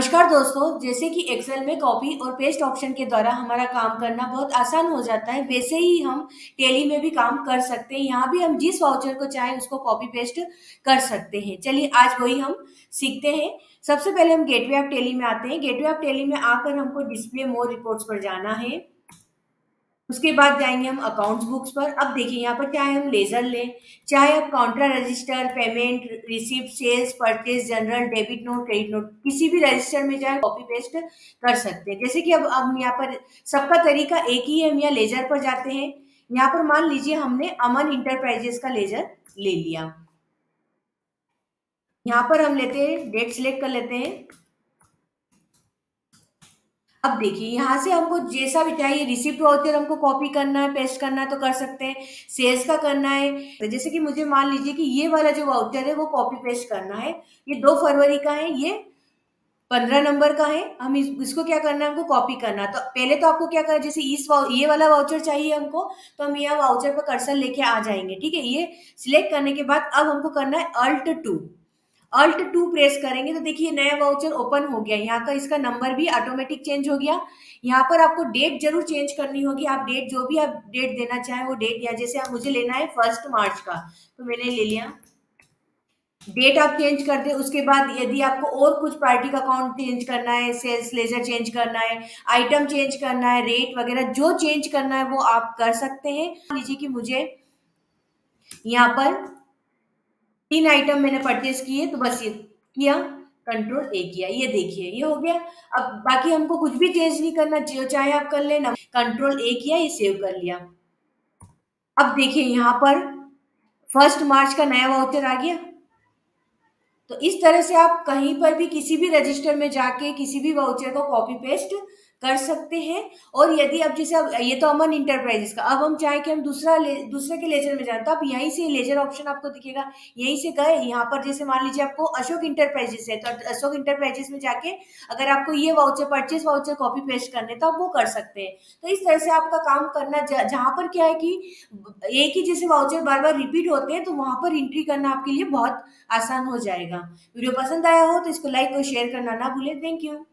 नमस्कार दोस्तों, जैसे कि एक्सेल में कॉपी और पेस्ट ऑप्शन के द्वारा हमारा काम करना बहुत आसान हो जाता है, वैसे ही हम टैली में भी काम कर सकते हैं। यहाँ भी हम जिस वाउचर को चाहें उसको कॉपी पेस्ट कर सकते हैं। चलिए आज वही हम सीखते हैं। सबसे पहले हम गेटवे ऑफ टैली में आते हैं। गेटवे ऑफ टैली में आकर हमको डिस्प्ले मोर रिपोर्ट्स पर जाना है। उसके बाद जाएंगे हम अकाउंट्स बुक्स पर। अब देखिए यहाँ पर चाहे हम लेजर लें, चाहे आप counter register, payment, receipt, sales, purchase, general, debit note, credit note, किसी भी रजिस्टर में जाए कॉपी पेस्ट कर सकते हैं। जैसे कि अब हम यहाँ पर सबका तरीका एक ही है। हम यहाँ लेजर पर जाते हैं। यहाँ पर मान लीजिए हमने अमन इंटरप्राइजेस का लेजर ले लिया। यहाँ पर हम लेते हैं, डेट सिलेक्ट कर लेते हैं। अब देखिए यहाँ से हमको जैसा भी चाहिए, रिसिप्ट वाउचर हमको कॉपी करना है, पेस्ट करना है तो कर सकते हैं। सेल्स का करना है, तो जैसे कि मुझे मान लीजिए कि ये वाला जो वाउचर है वो कॉपी पेस्ट करना है। ये 2 फरवरी का है, ये 15 नंबर का है। हम इसको क्या करना है, हमको कॉपी करना है। तो पहले तो आपको क्या करना है, जैसे ये वाला वाउचर चाहिए हमको, तो हम यहाँ वाउचर पर कर्सर लेके आ जाएंगे। ठीक है, ये सिलेक्ट करने के बाद अब हमको करना है अल्ट 2 प्रेस करेंगे तो देखिए नया वाउचर ओपन हो गया। यहाँ का इसका नंबर भी ऑटोमेटिक चेंज हो गया। यहाँ पर आपको डेट जरूर चेंज करनी होगी। आप डेट जो भी आप डेट देना चाहें वो डेट, या जैसे आप मुझे लेना है 1 मार्च का, तो मैंने ले लिया। डेट आप चेंज कर दे। उसके बाद यदि आपको और कुछ पार्टी का अकाउंट चेंज करना है, सेल्स लेजर चेंज करना है, आइटम चेंज करना है, रेट वगैरह जो चेंज करना है वो आप कर सकते हैं। मान लीजिए कि मुझे यहाँ पर 3 आइटम मैंने परचेज किए, तो बस ये किया, कंट्रोल ए किया, ये देखिए ये हो गया। अब बाकी हमको कुछ भी चेंज नहीं करना, जो चाहे आप कर लेना। कंट्रोल ए किया, ये सेव कर लिया। अब देखिए यहाँ पर 1 मार्च का नया वाउचर आ गया। तो इस तरह से आप कहीं पर भी किसी भी रजिस्टर में जाके किसी भी वाउचर को कॉपी पेस्ट कर सकते हैं। और यदि अब जैसे अब ये तो अमन इंटरप्राइजेस का, अब हम चाहें कि हम दूसरे के लेजर में जाए, तो आप यहीं से लेजर ऑप्शन आपको दिखेगा, यहीं से गए यहाँ पर। जैसे मान लीजिए आपको अशोक इंटरप्राइजेस है, तो अशोक इंटरप्राइजेस में जाके अगर आपको ये voucher, purchase voucher copy paste करने, तो आप वो कर सकते हैं। तो इस तरह से आपका काम करना, जहाँ पर क्या है कि एक ही जैसे वाउचर बार बार रिपीट होते हैं, तो वहां पर एंट्री करना आपके लिए बहुत आसान हो जाएगा। वीडियो पसंद आया हो तो इसको लाइक और शेयर करना ना भूलें। Thank you.